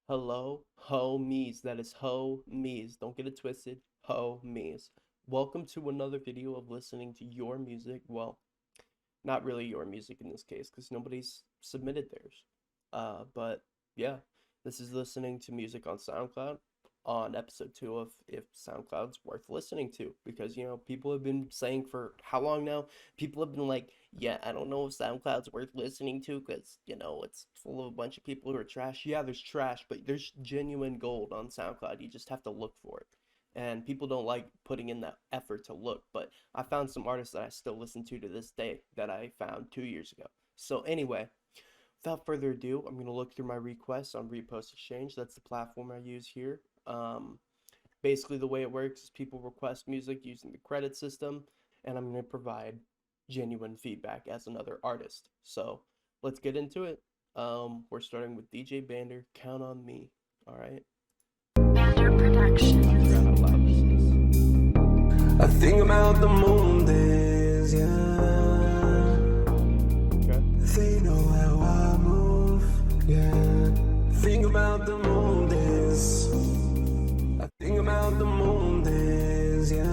Hello, homies. That is homies. Don't get it twisted. Homies. Welcome to another video of listening to your music. Well, not really your music in this case, because nobody's submitted theirs. But yeah, this is listening to music on SoundCloud on episode 2 of if SoundCloud's worth listening to, because people have been saying for how long now? People have been like, yeah, I don't know if SoundCloud's worth listening to because it's full of a bunch of people who are trash. Yeah, there's trash, but there's genuine gold on SoundCloud. You just have to look for it. And people don't like putting in that effort to look, but I found some artists that I still listen to this day that I found 2 years ago. So anyway, without further ado, I'm going to look through my requests on Repost Exchange. That's the platform I use here. Um, Basically, the way it works is people request music using the credit system, and I'm going to provide genuine feedback as another artist. So let's get into it. We're starting with DJ Bander, Count on Me. All right. Bander Production. I forgot how loud this is. I think about the moon days, yeah. Okay. They know how I move, yeah. Think about the moon days. I think about the moon days, yeah.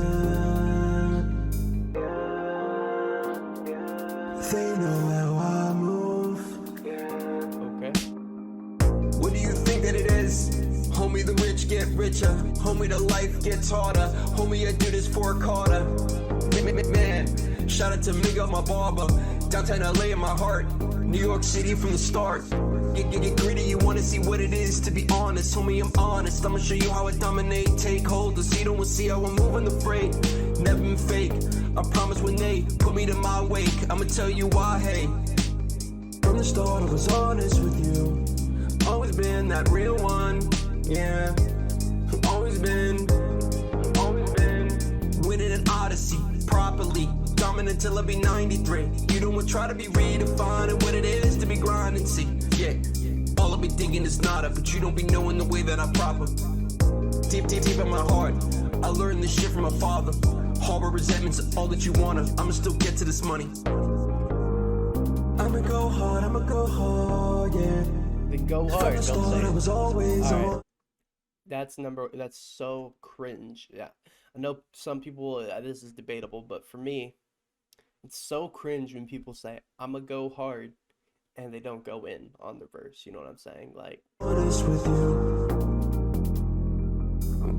They know how I move, yeah. Okay. What do you think that it is? Homie, the rich get richer. Homie, the life gets harder. Homie, I do this for a quarter. Man, shout out to Migo, my barber. Downtown LA in my heart. New York City from the start. Get greedy, you wanna see what it is to be honest. Homie, I'm honest. I'ma show you how I dominate. Take hold of see, don't see how I'm moving the freight. Never been fake. I promise when they put me to my wake, I'ma tell you why, hey. From the start, I was honest with you. Always been that real one, yeah. Always been winning an odyssey properly. Dominant till I be 93. You don't want to try to be redefining what it is to be grinding, see, yeah. All I be thinking is nada, but you don't be knowing the way that I proper. Deep in my heart, I learned this shit from my father. Harbor resentments, all that you wanna, I'ma still get to this money. I'ma go hard, yeah. Then go hard. Don't say I was always All right. on. That's so cringe. Yeah, I know some people, this is debatable, but for me, it's so cringe when people say I'ma go hard and they don't go in on the verse. You know what I'm saying? Like, Honest with you. I'm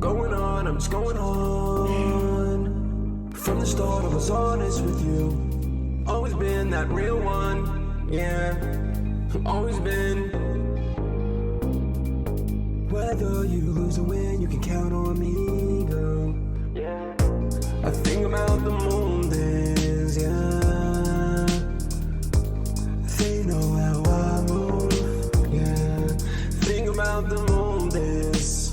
just going on. From the start, I was honest with you. Always been that real one, yeah. Always been. Whether you lose or win, you can count on me, girl. Yeah. I think about the moon days, yeah. They know how I move, yeah. Think about the moon days.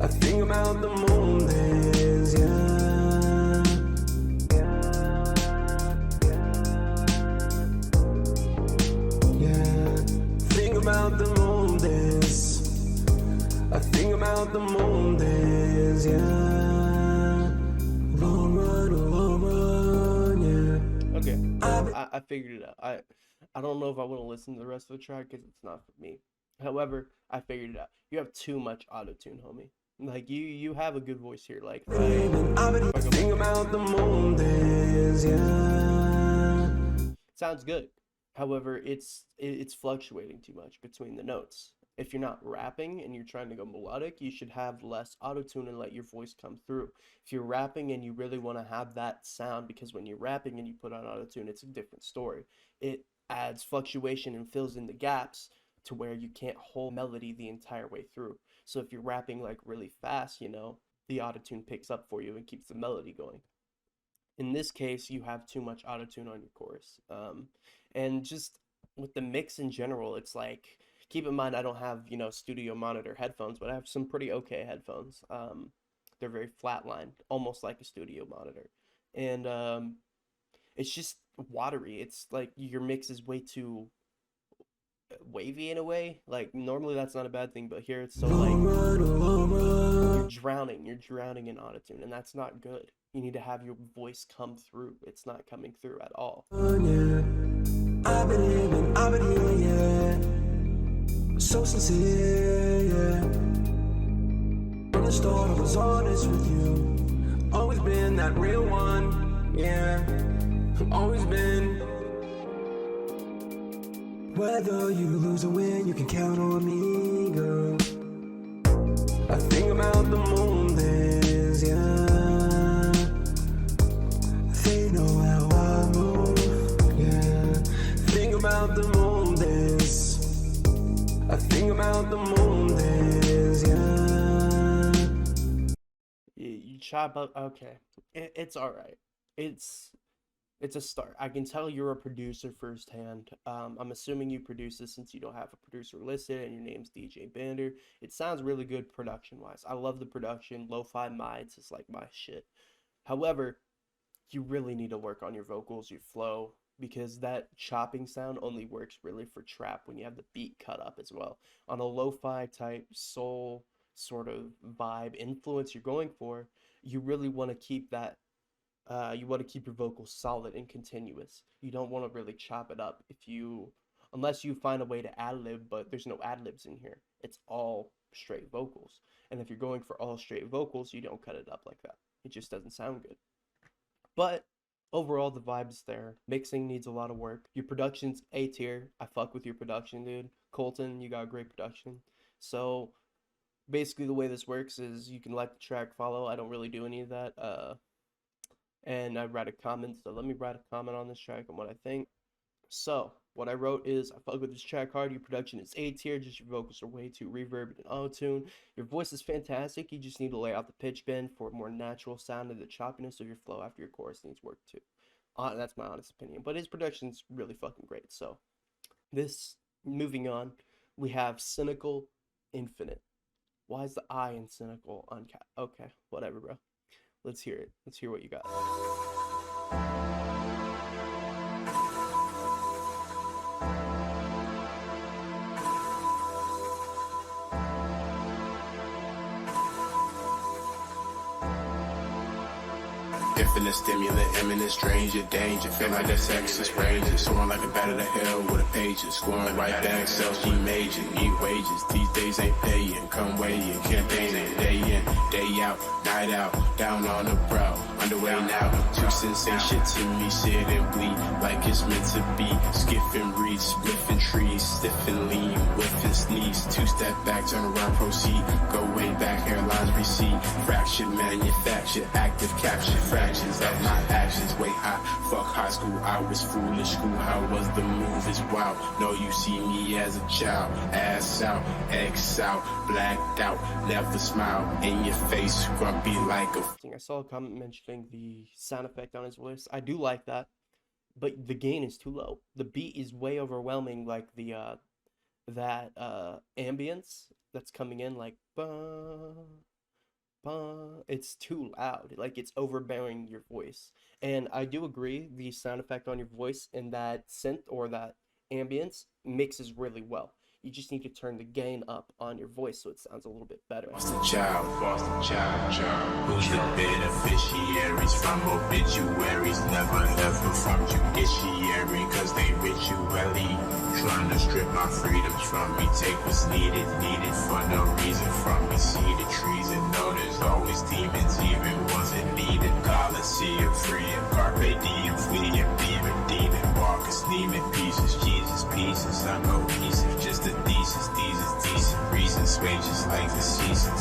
I think about the moon days, yeah. Yeah. Think about the moon days. I think about the moon days, yeah. Long run, yeah. okay, I figured it out. I don't know if I want to listen to the rest of the track because it's not for me. However, I figured it out. You have too much auto-tune, homie. Like, you have a good voice here. Like, I've been thinking about the moon days, yeah. sounds good. However, it's fluctuating too much between the notes. If you're not rapping and you're trying to go melodic, you should have less auto-tune and let your voice come through. If you're rapping and you really want to have that sound, because when you're rapping and you put on auto-tune, it's a different story. It adds fluctuation and fills in the gaps to where you can't hold melody the entire way through. So if you're rapping like really fast, the auto-tune picks up for you and keeps the melody going. In this case, you have too much auto-tune on your chorus. And just with the mix in general, it's like, keep in mind, I don't have, studio monitor headphones, but I have some pretty okay headphones. They're very flatlined, almost like a studio monitor. And it's just watery. It's like your mix is way too wavy in a way. Like, normally that's not a bad thing, but here it's so like, you're drowning in autotune, and that's not good. You need to have your voice come through. It's not coming through at all. I've been here, yeah. So sincere, yeah. From the start I was honest with you. Always been that real one, yeah. Always been. Whether you lose or win, you can count on me, girl. I think about the moon days, yeah. They know how I move, yeah. Think about the moon days. I think about the moon days, yeah. You chop up. Okay, it's all right. It's a start. I can tell you're a producer firsthand. I'm assuming you produce this since you don't have a producer listed and your name's DJ Bander. It sounds really good production-wise. I love the production. Lo-fi mids is like my shit. However, you really need to work on your vocals, your flow, because that chopping sound only works really for trap when you have the beat cut up as well. On a lo-fi type soul sort of vibe influence you're going for, you really want to keep that you want to keep your vocals solid and continuous. You don't want to really chop it up unless you find a way to ad-lib, but there's no ad-libs in here. It's all straight vocals. And if you're going for all straight vocals, you don't cut it up like that. It just doesn't sound good. But overall, the vibe's there. Mixing needs a lot of work. Your production's A tier. I fuck with your production, dude. Colton, you got great production. So basically the way this works is you can like the track, follow. I don't really do any of that. And I write a comment, so let me write a comment on this track and what I think. So what I wrote is, I fuck with this track hard. Your production is A tier, just your vocals are way too reverbed and auto-tune. Your voice is fantastic, you just need to lay out the pitch bend for a more natural sound, and the choppiness of your flow after your chorus needs work too. That's my honest opinion, but his production's really fucking great. So moving on, we have CYNiKAL Infinite. Why is the I in CYNiKAL on cat? Okay, whatever, bro. Let's hear it. Let's hear what you got. Infinite stimulant, imminent stranger, danger. Feel like that sex is raging. Soaring like a bat of the hell with a pager. Scoring right back, sells G major. Need wages, these days ain't paying. Come weighing, campaigning, day in, day out, night out. Down on the prowl, underway now. Two sensation to me, sit and bleed like it's meant to be. Skiffing reeds, spliffing trees, stiff and lean, whiff and sneeze. Two-step back, turn around, proceed. Go way back, hairlines recede. Fractured, manufactured, active, captured, fractions of my actions. Way high, fuck high school, I was foolish. School, how was the move is wild. No, you see me as a child. Ass out, X out, blacked out, never smile. In your face, grumpy like a... I saw a comment mentioning the sound effect on his voice. I do like that, but the gain is too low. The beat is way overwhelming, like the ambience that's coming in, like it's too loud, like it's overbearing your voice. And I do agree, the sound effect on your voice and that synth or that ambience mixes really well. You just need to turn the gain up on your voice so it sounds a little bit better. Boston child, who's the beneficiaries from obituaries? Never ever from judiciary, cause they ritually trying to strip my freedoms from me. Take what's needed for no reason from me. See the treason, no, there's always demons, even wasn't needed. Coliseum, free and carpe diem, fleeing, beaming, demon, Marcus, Neiman, pieces, Jesus, pieces, I go easy, just the thesis, these is decent reasons, wages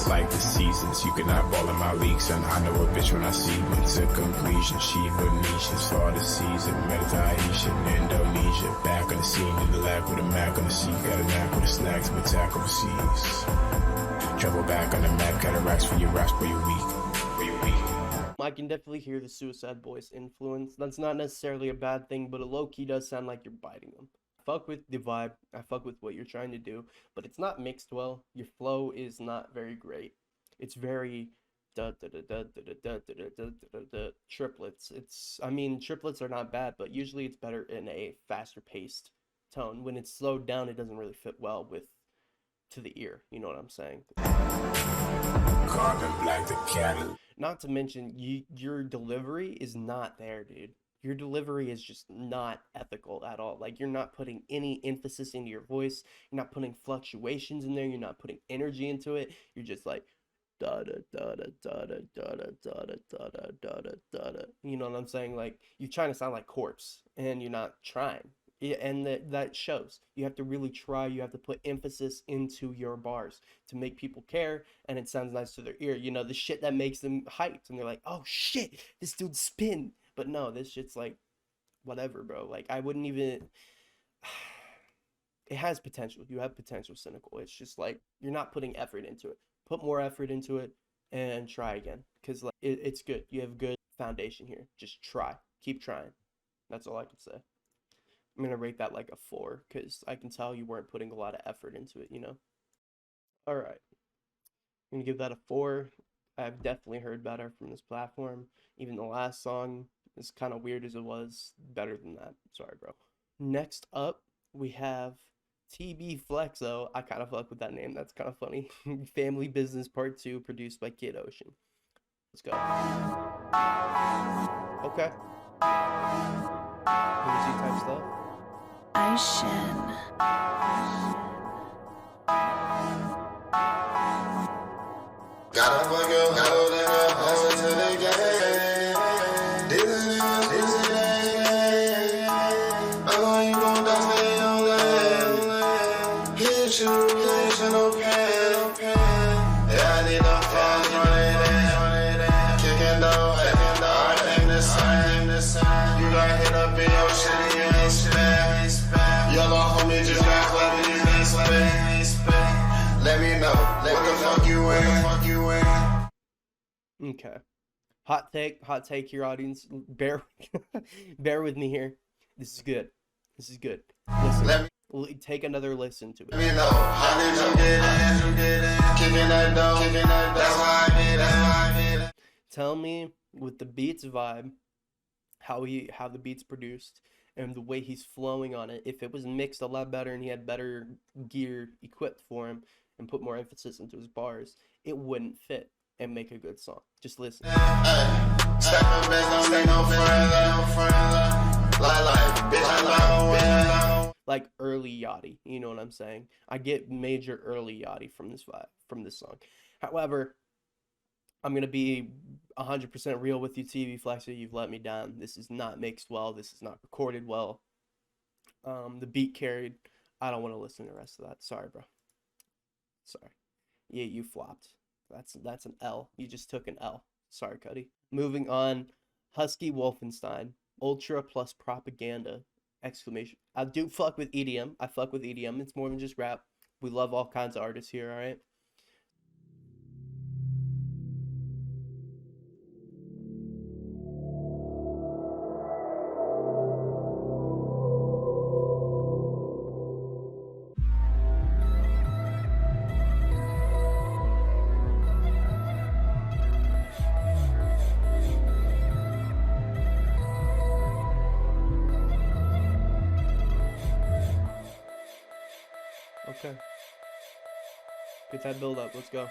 like the seasons, you cannot ball in my league, son, I know a bitch when I see one to completion, she Venetians for the season, meditation, Indonesia, back on the scene in the lab with a Mac on the seat, got a knack with the snacks, but attack overseas, travel back on the map, cataracts for your raps, but you're weak. I can definitely hear the Suicide Boys influence. That's not necessarily a bad thing, but it low-key does sound like you're biting them. I fuck with the vibe, I fuck with what you're trying to do, but it's not mixed well. Your flow is not very great. It's very triplets. Triplets are not bad, but usually it's better in a faster paced tone. When it's slowed down, it doesn't really fit well to the ear. You know what I'm saying? Carbon black the cattle. Not to mention, your delivery is not there, dude. your delivery is just not ethical at all. Like, you're not putting any emphasis into your voice. You're not putting fluctuations in there. You're not putting energy into it. You're just like da da da da da da da da da da da da da da. You know what I'm saying? Like, you're trying to sound like Corpse, and you're not trying. And that shows. You have to really try. You have to put emphasis into your bars to make people care, and it sounds nice to their ear. You know, the shit that makes them hyped, and they're like, "Oh shit, this dude's spin." But no, this shit's like, whatever, bro. Like, I wouldn't even. It has potential. You have potential, CYNiKAL. It's just like you're not putting effort into it. Put more effort into it and try again, because like it's good. You have good foundation here. Just try. Keep trying. That's all I can say. I'm gonna rate that like a 4 because I can tell you weren't putting a lot of effort into it, you know? All right. I'm gonna give that a 4. I've definitely heard better from this platform. Even the last song, as kind of weird as it was, better than that. Sorry, bro. Next up, we have TbFlexxo. I kind of fuck with that name. That's kind of funny. Family Business Part 2, produced by Kid Ocean. Let's go. Okay. Music type stuff. I shin. Gotta fuck your hoe, then go home to the game. This oh, you gon' die, stay on land. Hit you no pain. Yeah, I need no fans running in. Kicking down, I ain't the same. You got hit up in your shit, you ain't spam. Yellow homie just got clapping, you ain't spam. Let me know, what the fuck you in? Okay. Hot take here, audience. Bear with me here. This is good. Listen. Take another listen to it. Let me know, how did you get in? Kicking that dough, that's why I did it. Tell me, with the beats vibe, how the beats produced and the way he's flowing on it, if it was mixed a lot better and he had better gear equipped for him and put more emphasis into his bars, it wouldn't fit and make a good song. Just listen. Step up, bitch, don't make no further. Like, bitch, I know. Like early Yachty, you know what I'm saying? I get major early Yachty from this vibe, from this song. However, I'm gonna be 100% real with you, TbFlexxo. You've let me down. This is not mixed well. This is not recorded well. The beat carried. I don't want to listen to the rest of that. Sorry, bro. Sorry. Yeah, you flopped. That's an L. You just took an L. Sorry, Cuddy. Moving on. Husky Wolfenstein. Ultra plus propaganda. Exclamation. I do fuck with EDM. I fuck with EDM. It's more than just rap. We love all kinds of artists here, alright? Okay. Get that build up. Let's go.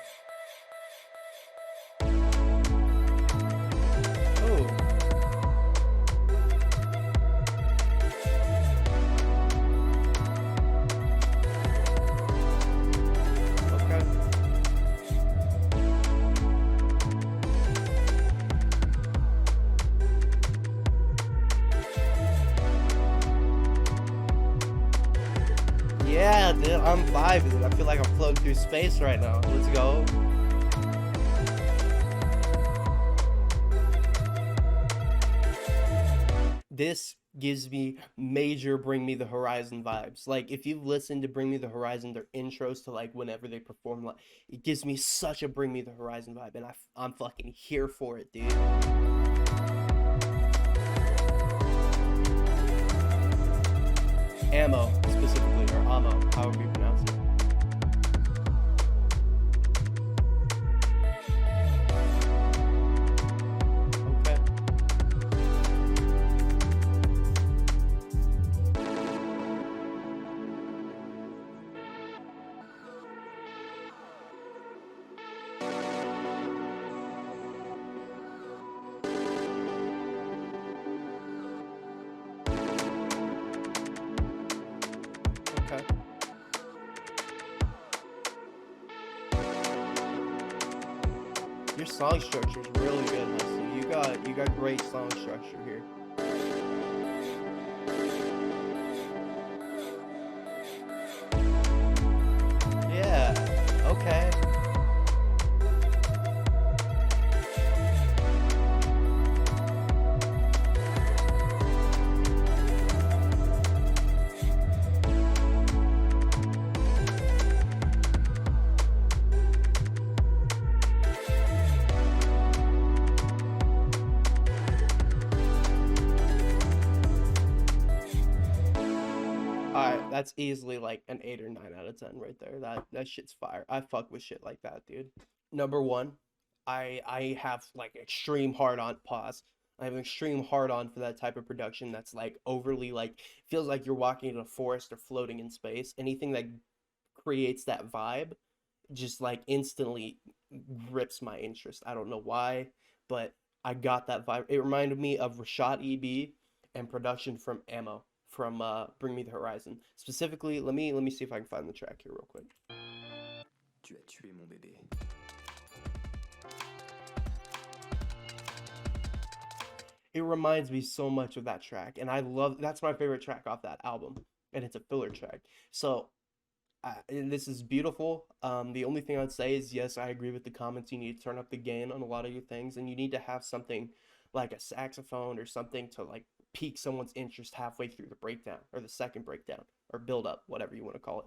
Oh. Okay. Yeah, dude, I'm vibing. I feel like I'm floating through space right now. Let's go. This gives me major Bring Me the Horizon vibes. Like, if you've listened to Bring Me the Horizon, their intros to like whenever they perform, like, it gives me such a Bring Me the Horizon vibe, and I'm fucking here for it, dude. Ammo, specifically, or Ammo, however you pronounce it. Okay. Your song structure is really good, Husky. You got great song structure here. Yeah. Okay. Alright, that's easily like an 8 or 9 out of 10 right there. That shit's fire. I fuck with shit like that, dude. Number one, I have like extreme hard on pause. I have an extreme hard on for that type of production that's like overly like feels like you're walking in a forest or floating in space. Anything that creates that vibe just like instantly grips my interest. I don't know why, but I got that vibe. It reminded me of Rashad EB and production from Ammo from Bring Me the Horizon. Specifically, let me see if I can find the track here real quick. Tu as tué mon bébé. It reminds me so much of that track, and that's my favorite track off that album, and it's a filler track. So and this is beautiful. The only thing I'd say is, yes, I agree with the comments. You need to turn up the gain on a lot of your things, and you need to have something like a saxophone or something to like pique someone's interest halfway through the breakdown or the second breakdown or build up, whatever you want to call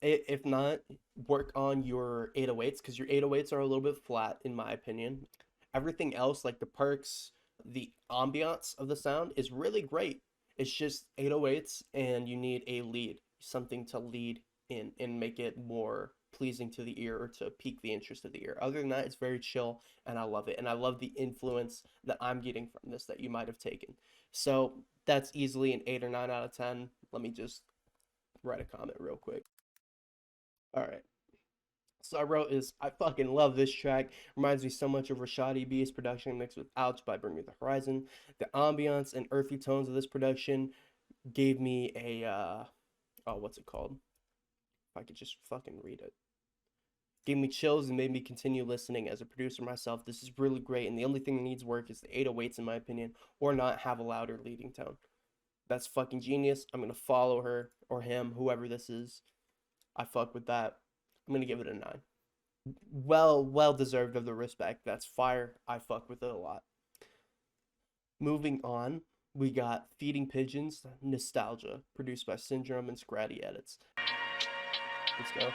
it. If not, work on your 808s because your 808s are a little bit flat, in my opinion. Everything else, like the perks, the ambiance of the sound, is really great. It's just 808s, and you need a lead, something to lead in and make it more pleasing to the ear or to pique the interest of the ear. Other than that, it's very chill, and I love it. And I love the influence that I'm getting from this that you might have taken. So that's easily an 8 or 9 out of 10. Let me just write a comment real quick. All right. So I wrote is, I fucking love this track. Reminds me so much of Rashad EB's production mixed with Ouch by Bring Me the Horizon. The ambiance and earthy tones of this production gave me a, what's it called? If I could just fucking read it. Gave me chills and made me continue listening. As a producer myself, this is really great, and the only thing that needs work is the 808s, in my opinion, or not have a louder leading tone. That's fucking genius. I'm gonna follow her or him, whoever this is. I fuck with that. I'm gonna give it a 9. Well deserved of the respect. That's fire. I fuck with it a lot. Moving on, we got Feeding Pigeons, Nostalgia, produced by Syndrome and Scratty Edits. Let's go.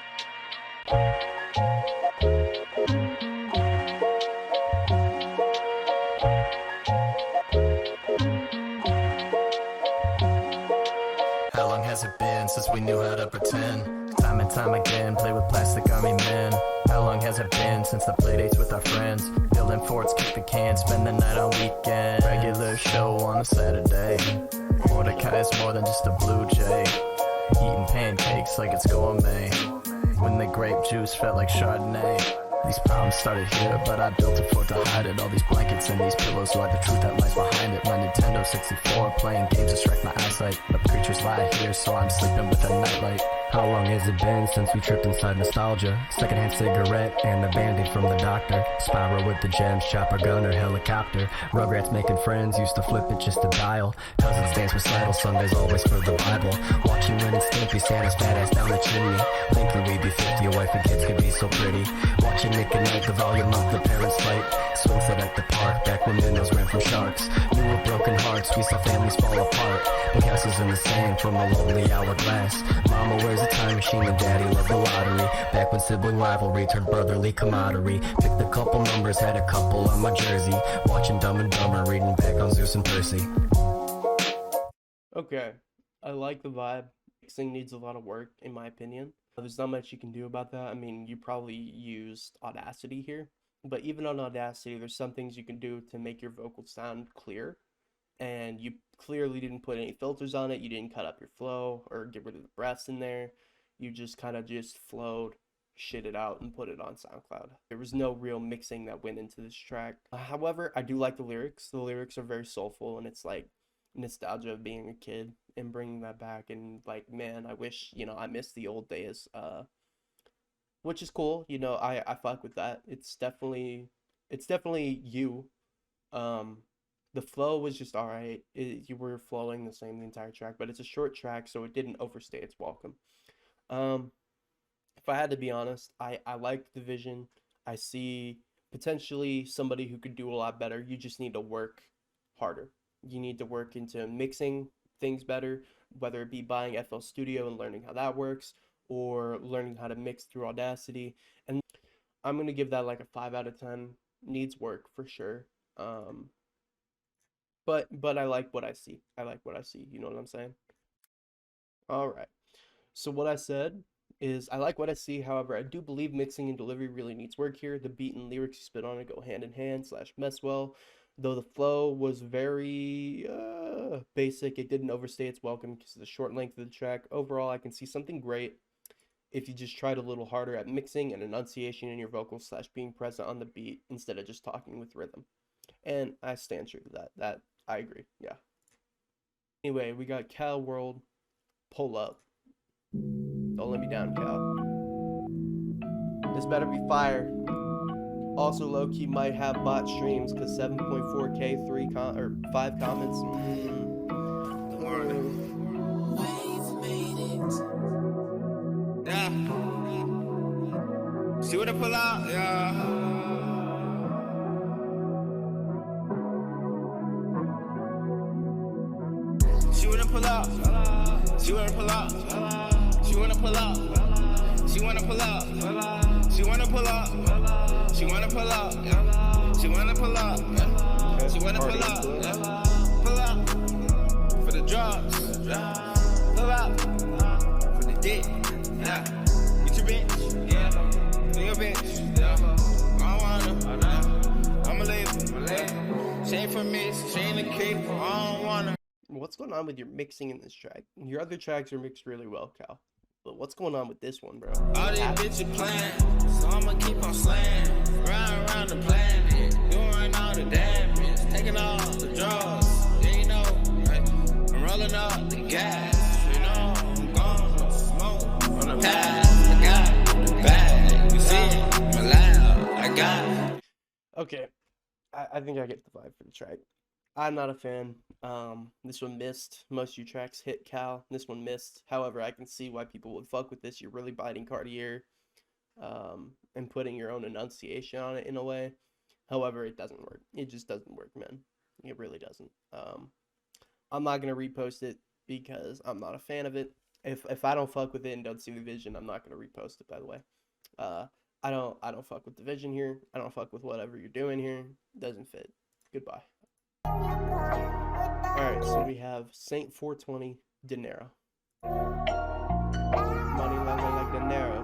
How long has it been since we knew how to pretend? Time and time again, play with plastic army men. How long has it been since the playdates with our friends? Building forts, kick the can, spend the night on weekend. Regular show on a Saturday. Mordecai is more than just a blue jay. Eating pancakes like it's gourmet. When the grape juice felt like Chardonnay. These problems started here, but I built a fort to hide it. All these blankets and these pillows lie the truth that lies behind it. My Nintendo 64 playing games distract my eyesight. But creatures lie here, so I'm sleeping with a nightlight. How long has it been since we tripped inside nostalgia? Secondhand cigarette and the band-aid from the doctor. Spiral with the gems, chopper gun or helicopter. Rugrats making friends, used to flip it just to dial. Cousins dance recital, Sundays always for the Bible. Watching Ren and Stimpy, Santa's badass down the chimney. Thinking we'd be 50, a wife and kids could be so pretty. Watching Nick and Night, the volume of the parents fight. Swing set at the park, back when minnows ran from sharks. Knew of broken hearts, we saw families fall apart. And castles in the sand from a lonely hourglass. Mama wears a time machine and daddy loved the lottery. Back when sibling rivalry turned brotherly camaraderie. Picked a couple numbers, had a couple on my jersey. Watching Dumb and Dumber, reading back on Zeus and Percy. Okay, I like the vibe. Mixing needs a lot of work, in my opinion. There's not much you can do about that. I mean, you probably used Audacity here, but even on Audacity, there's some things you can do to make your vocals sound clear. And you clearly didn't put any filters on it. You didn't cut up your flow or get rid of the breaths in there. You just kind of just flowed, shit it out, and put it on SoundCloud. There was no real mixing that went into this track. However, I do like the lyrics. The lyrics are very soulful, and it's like nostalgia of being a kid and bringing that back. And like, man, I wish, I miss the old days. Which is cool. I fuck with that. It's definitely It's definitely you. The flow was just all right. You were flowing the same the entire track, but it's a short track, so it didn't overstay its welcome. If I had to be honest, I like the vision. I see potentially somebody who could do a lot better. You just need to work harder. You need to work into mixing things better, whether it be buying FL Studio and learning how that works, or learning how to mix through Audacity. And I'm gonna give that like a 5 out of 10. Needs work for sure. But I like what I see. I like what I see. You know what I'm saying? All right. So what I said is I like what I see. However, I do believe mixing and delivery really needs work here. The beat and lyrics you spit on it go hand in hand / mess well. Though the flow was very basic, it didn't overstay its welcome because of the short length of the track. Overall, I can see something great if you just tried a little harder at mixing and enunciation in your vocals / being present on the beat instead of just talking with rhythm. And I stand true to that. I agree. Yeah. Anyway, we got CalWRL, Pull Up. Don't let me down, Cal. This better be fire. Also, low-key might have bot streams because 7.4K, 5 comments. Don't worry. Yeah. See what I pull out? Yeah. She wanna pull out. She wanna pull out. She wanna pull out. She wanna pull out. She wanna pull out. She wanna pull out. She wanna pull out. She wanna pull out. Pull out for the drugs. Pull out for the dick. Yeah. With your bitch. Yeah. For your bitch. Yeah. I don't wanna. I'ma leave. She ain't for me. She ain't a cape. I don't wanna. What's going on with your mixing in this track? Your other tracks are mixed really well, Cal. But what's going on with this one, bro? All these bitches playing, so I'ma keep on slaying. Round around the planet, doing all the damage, taking all the drugs. Yeah, you know, I'm rolling up the gas. You know, I'm gonna smoke on the path. I got the bag, you see it, I'm loud, I got it. Okay, I think I get the vibe for the track. I'm not a fan. This one missed. Most of your tracks hit, Cal. This one missed. However, I can see why people would fuck with this. You're really biting Cartier, and putting your own enunciation on it in a way. However, it doesn't work. It just doesn't work, man. It really doesn't. I'm not gonna repost it because I'm not a fan of it. If I don't fuck with it and don't see the vision, I'm not gonna repost it. By the way, I don't fuck with the vision here. I don't fuck with whatever you're doing here. Doesn't fit. Goodbye. Alright, so we have Saint 420, DENARO. Money like DENARO.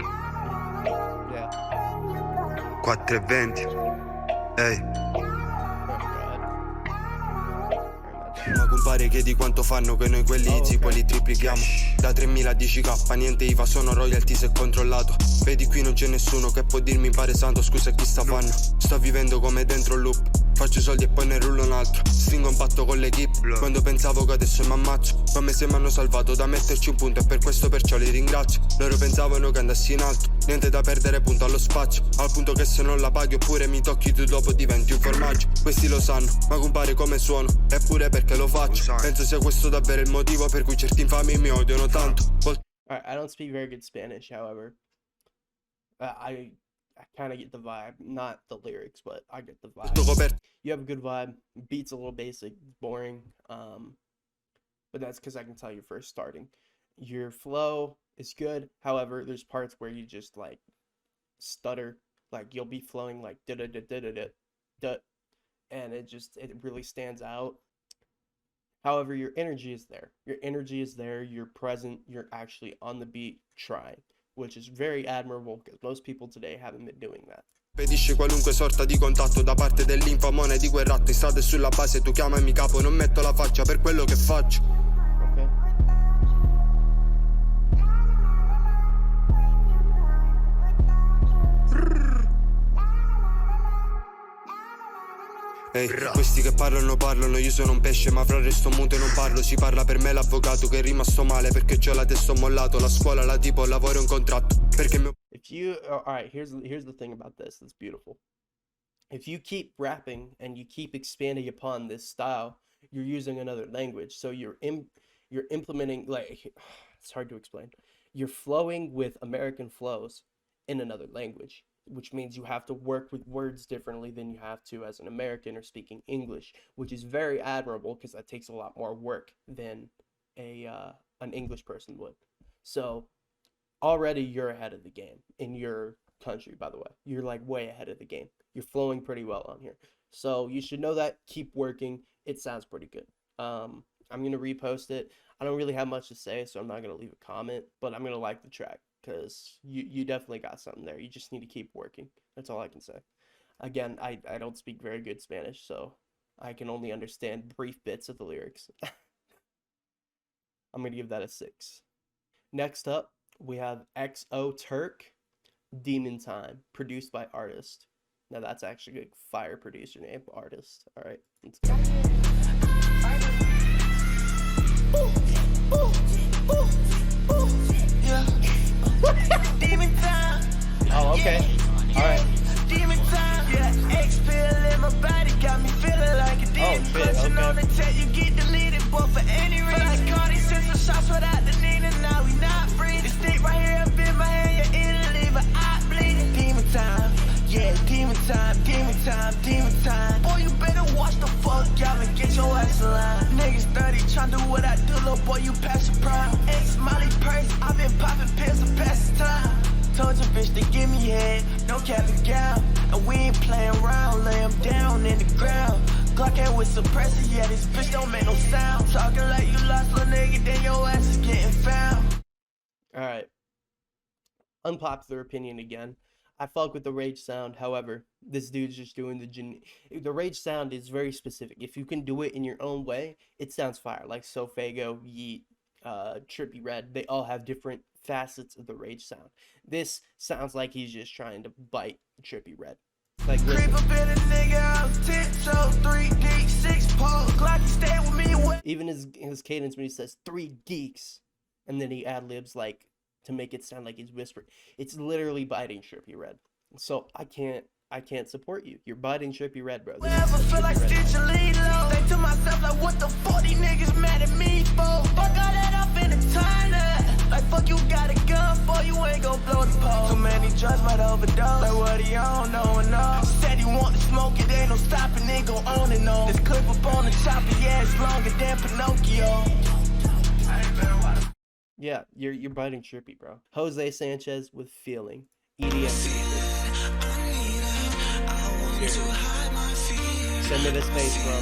Yeah. 420. Ehi. Ma compare chiedi quanto fanno che noi quelli easy, quelli triplichiamo. Da 3000 a 10k, niente IVA, sono royalty se controllato. Vedi qui non c'è nessuno che può dirmi pare santo, scusa chi sta fanno. Sto vivendo come dentro un loop, faccio soldi e poi ne rullo un altro. Stringo un patto con l'equipe, quando pensavo che adesso mi ammazzo. Come se mi hanno salvato da metterci un punto e per questo perciò li ringrazio. Loro pensavano che andassi in alto, niente da perdere, punto allo spazio. Al punto che se non la paghi oppure mi tocchi tu dopo diventi un formaggio. Questi lo sanno, ma compare come suono, eppure perché lo faccio. Penso sia questo davvero il motivo per cui certi infami mi odiano tanto. Alright, I don't speak very good Spanish, however. I kind of get the vibe. Not the lyrics, but I get the vibe. You have a good vibe. Beat's a little basic, boring. But that's because I can tell you're first starting. Your flow is good. However, there's parts where you just like stutter. Like you'll be flowing like da da da da da da, and it really stands out. However, your energy is there. Your energy is there. You're present. You're actually on the beat trying, which is very admirable because most people today haven't been doing that. Impedisce qualunque sorta di contatto da parte dell'infamone di quel ratto in strada e sulla base tu chiamami capo, non metto la faccia per quello che faccio. Okay. Ehi, questi che parlano, io sono un pesce ma fra resto muto e non parlo. Si parla per me l'avvocato che è rimasto male perché c'ho la testa mollato. La scuola, la tipo, il lavoro e un contratto perché mio... If you... Alright, here's the thing about this that's beautiful. if you keep rapping and you keep expanding upon this style, you're using another language. So you're implementing, like, it's hard to explain. You're flowing with American flows in another language, which means you have to work with words differently than you have to as an American or speaking English, which is very admirable because that takes a lot more work than an English person would. So already you're ahead of the game in your country, by the way. You're like way ahead of the game. You're flowing pretty well on here. So you should know that. Keep working. It sounds pretty good. I'm going to repost it. I don't really have much to say, so I'm not going to leave a comment, but I'm going to like the track because you definitely got something there. You just need to keep working. That's all I can say. Again, I don't speak very good Spanish, so I can only understand brief bits of the lyrics. I'm going to give that a 6. Next up, we have XO Turk, Demon Time, produced by Artist. Now that's actually a fire producer name, Artist. All right, let's go. Demon time. Oh, okay. All right. Demon time. Yeah, X-Pill in my body got me feeling like a demon. Clutching on the tech, you get deleted, but for any reason. Like Cardi sent some shots without the need, and now we not breathing. This stick right here up in my hand, you're Italy, but I bleeding. Demon time. Yeah, demon time, demon time, demon time. Boy, you better watch the fuck out and get your ass aligned. Niggas 30 tryna do what I do, little boy, you pass your prime. Ex-Molly purse, I been popping pills to pass the time. Told your bitch to give me head, no cap and gown. And we ain't playing around, lay him down in the ground. Glock ain't with suppressor, yeah, this bitch don't make no sound. Talking like you lost, little nigga, then your ass is getting found. Alright. Unpopular opinion again. I fuck with the rage sound. However, this dude's just doing the rage sound is very specific. If you can do it in your own way, it sounds fire. Like Sofago, Yeet, Trippy Red, they all have different facets of the rage sound. This sounds like he's just trying to bite Trippy Red. Like, listen. Even his cadence when he says 3 geeks, and then he ad-libs like to make it sound like he's whispering. It's literally biting Trippy Red. So I can't support you. You're biting Trippy Red, bro. Never feel like stitching lead low. Think to myself like, what the 40 niggas mad at me for? Fuck all that up in the toilet. Like, fuck, you got a gun for you ain't gon' blow the pole. Too many drugs might overdose. Like what he on, no one knows. Said he want to smoke it, ain't no stopping, it go on and on. This clip up on the chopper, yeah, it's longer than Pinocchio. Yeah, you're biting Trippy, bro. Jose Sanchez with Feeling. EDM. Send me this face, bro.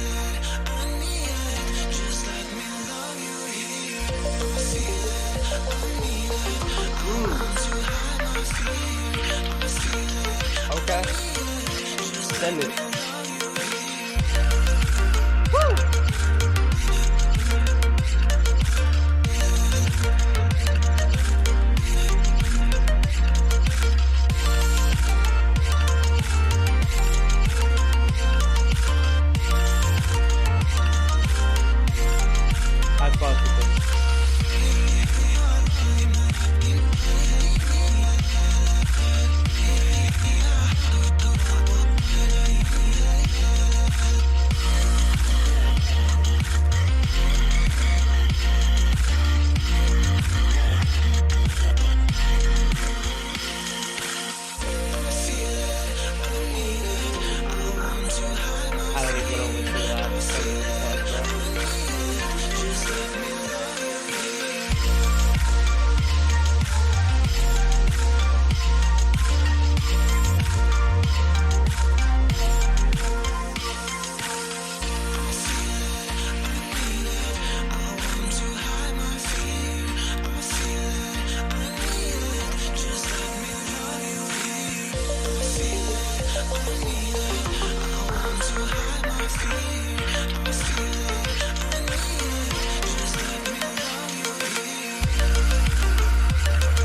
Okay. Send it. Woo! I fuck with this. I don't even know what to do that.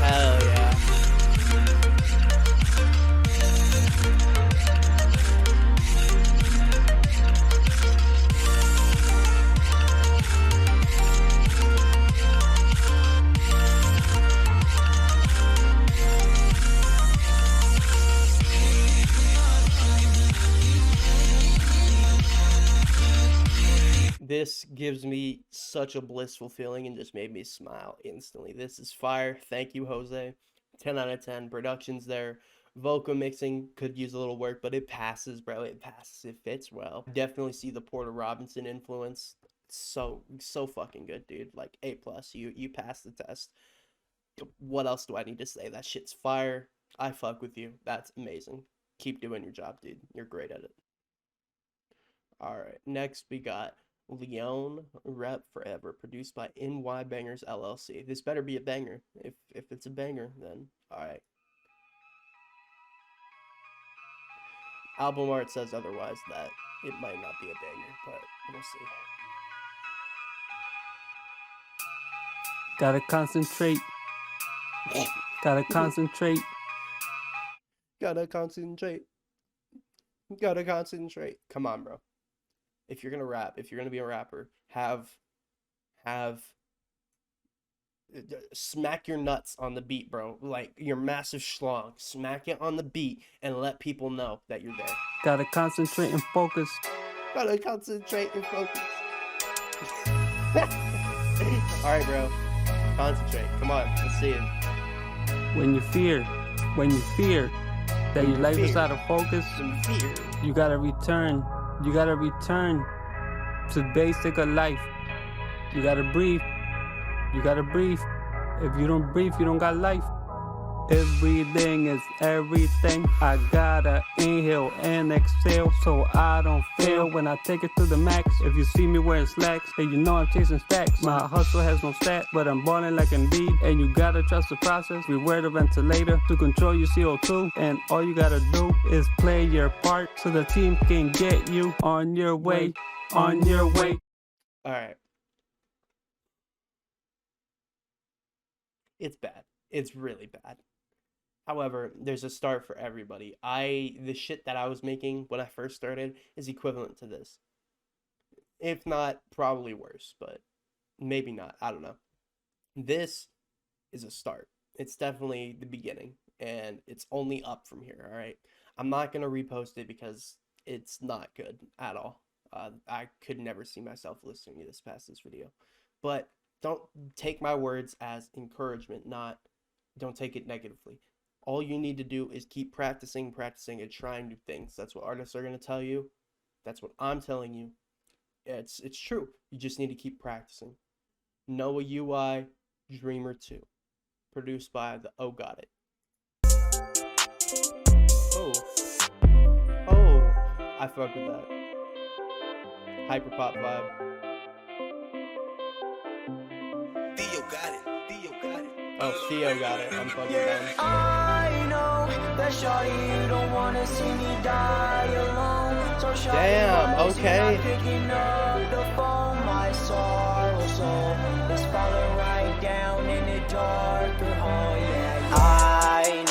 Hell yeah. This gives me such a blissful feeling and just made me smile instantly. This is fire. Thank you, Jose. 10 out of 10. Production's there. Vocal mixing could use a little work, but it passes, bro. It passes. It fits well. Definitely see the Porter Robinson influence. So fucking good, dude. Like A+. You passed the test. What else do I need to say? That shit's fire. I fuck with you. That's amazing. Keep doing your job, dude. You're great at it. All right. Next, we got Lione Rep Forever, produced by NY Bangers LLC. This better be a banger. If it's a banger, then all right. Album art says otherwise, that it might not be a banger, but we'll see. Gotta concentrate. Gotta concentrate. Gotta concentrate. Gotta concentrate. Come on, bro. If you're gonna rap, if you're gonna be a rapper, have smack your nuts on the beat, bro. Like your massive schlong. Smack it on the beat and let people know that you're there. Gotta concentrate and focus. Gotta concentrate and focus. Alright, bro. Concentrate. Come on, let's see it. When you fear that your life is out of focus, you gotta return. You gotta return to the basic of life. You gotta breathe. You gotta breathe. If you don't breathe, you don't got life. Everything is everything. I gotta inhale and exhale so I don't fail when I take it to the max. If you see me wearing slacks, then you know I'm chasing stacks. My hustle has no stats, but I'm balling like Embiid. And you gotta trust the process. We wear the ventilator to control your CO2. And all you gotta do is play your part so the team can get you on your way. On your way. All right. It's bad. It's really bad. However, there's a start for everybody. The shit that I was making when I first started is equivalent to this. If not, probably worse, but maybe not. I don't know. This is a start. It's definitely the beginning, and it's only up from here, all right? I'm not going to repost it because it's not good at all. I could never see myself listening to this past this video. But don't take my words as encouragement, don't take it negatively. All you need to do is keep practicing, and trying new things. That's what artists are going to tell you. That's what I'm telling you. It's true. You just need to keep practicing. NoahUI, Dreamer 2. Produced by the Oh Got It. Oh, I fuck with that. Hyperpop vibe. Oh, Theo got it. I'm fucking done. I know that shawty, you don't wanna see me die alone. So shawty, damn, okay. Picking up the phone, my sorrow soul is falling right down in the darker hole. Yeah, I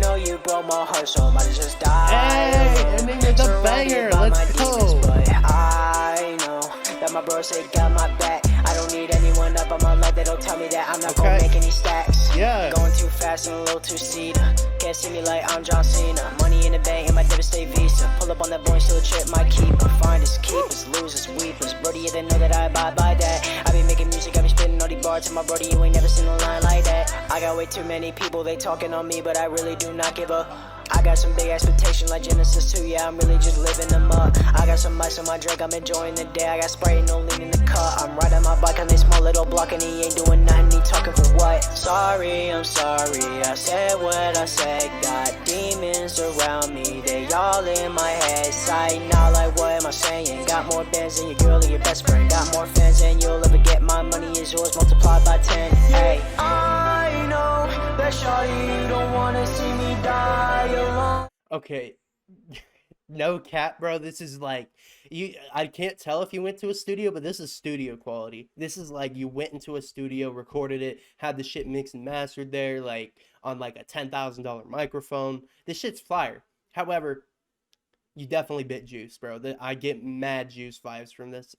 know you broke my heart, so I might just die. Hey, and then it's a banger. Let's go. But I know that my bro said got my back. I don't need anyone up on my life that'll tell me that I'm not gonna make any stacks. Yeah. Going too fast and a little too cedar. Can't see me like I'm John Cena. Money in the bank and my debit stay Visa. Pull up on that boy and still a trip my keeper. Finders, keepers, losers, weepers. Brody, you didn't know that I abide by that. I be making music, I be spitting all these bars to my brody. You ain't never seen a line like that. I got way too many people, they talking on me, but I really do not give up. I got some big expectations like Genesis 2, yeah, I'm really just living them up. I got some ice on my drink, I'm enjoying the day. I got Sprite, no lean in the cut. I'm riding my bike on this small little block and he ain't doing nothing, he talking for what? Sorry, I'm sorry, I said what I said. Got demons around me, they all in my head. Sight now like what am I saying? Got more bands than your girl or your best friend. Got more fans than you'll ever get, my money is yours multiplied by 10. Hey, I know that shawty, you don't wanna see me die alone. Okay, no cap, bro. This is like I can't tell if you went to a studio, but this is studio quality. This is like you went into a studio, recorded it, had the shit mixed and mastered there, like on like a $10,000 microphone. This shit's fire. However, you definitely bit juice, bro. I get mad juice vibes from this.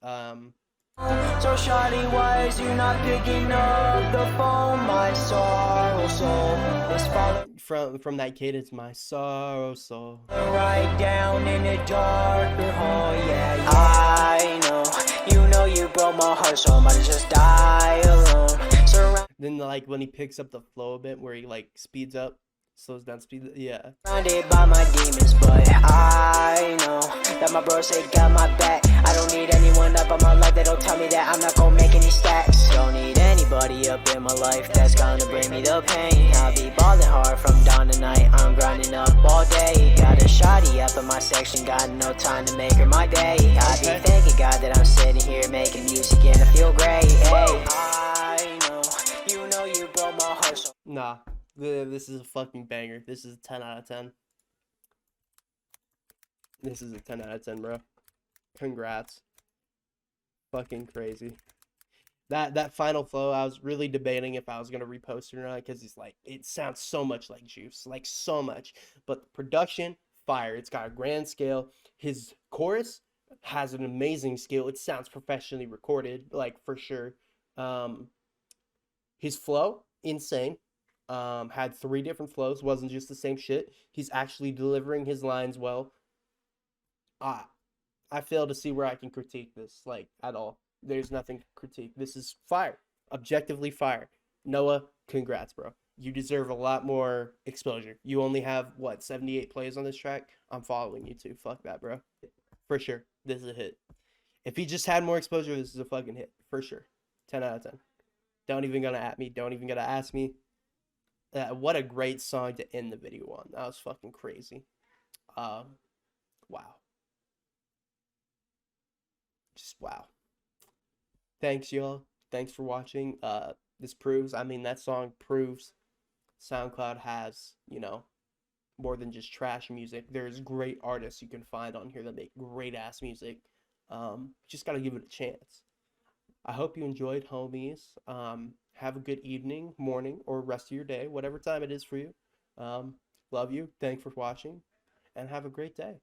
So shawty, why is you not picking up the phone? My sorrow soul is falling from that cadence, my sorrow soul right down in the darker hole. Yeah, I know, you know broke my heart, so I'm about to just die alone. Then like when he picks up the flow a bit, where he like speeds up, slows down, yeah. Surrounded by my demons, but I know that my bros they got my back. I don't need anyone up on my life that'll tell me that I'm not gonna make any stacks. Don't need anybody up in my life that's gonna bring me the pain. I'll be balling hard from dawn to night, I'm grinding up all day. Got a shawty up in my section, got no time to make her my day. I be thanking God that I'm sitting here making music and I feel great. Hey, I know, you know you broke my heart, so Nah, this is a fucking banger. This is a 10 out of 10. This is a 10 out of 10, bro. Congrats. Fucking crazy. That final flow, I was really debating if I was gonna repost it or not, because it's like, it sounds so much like Juice, like so much. But the production, fire. It's got a grand scale. His chorus has an amazing scale. It sounds professionally recorded, like for sure. His flow, insane. Had 3 different flows, wasn't just the same shit. He's actually delivering his lines well. I fail to see where I can critique this, like, at all. There's nothing to critique. This is fire. Objectively fire. Noah, congrats, bro. You deserve a lot more exposure. You only have, what, 78 plays on this track? I'm following you too. Fuck that, bro. For sure. This is a hit. If he just had more exposure, this is a fucking hit. For sure. 10 out of 10. Don't even gonna at me. Don't even gonna ask me. What a great song to end the video on. That was fucking crazy. Wow. Just wow. Thanks, y'all. Thanks for watching. This proves, I mean, that song proves SoundCloud has, you know, more than just trash music. There's great artists you can find on here that make great ass music. Just gotta give it a chance. I hope you enjoyed, homies. Have a good evening, morning, or rest of your day, whatever time it is for you. Love you. Thanks for watching, and have a great day.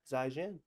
Zai Jin.